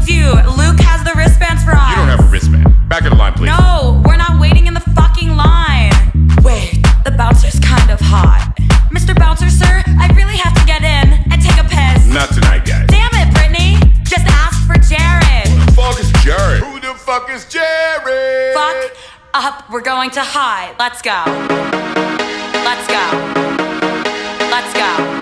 booked you. Luke has the wristbands for us. You don't have a wristband. Back of the line, please. No, we're not waiting in the fucking line. Wait, the bouncer's kind of hot. Mr. Bouncer, sir, I really have to get in and take a piss. Not tonight, guys. Damn it, Brittany. Just ask for Jared. Who the fuck is Jared? Who the fuck is Jared? Fuck up, we're going to high. Let's go. Let's go. Let's go.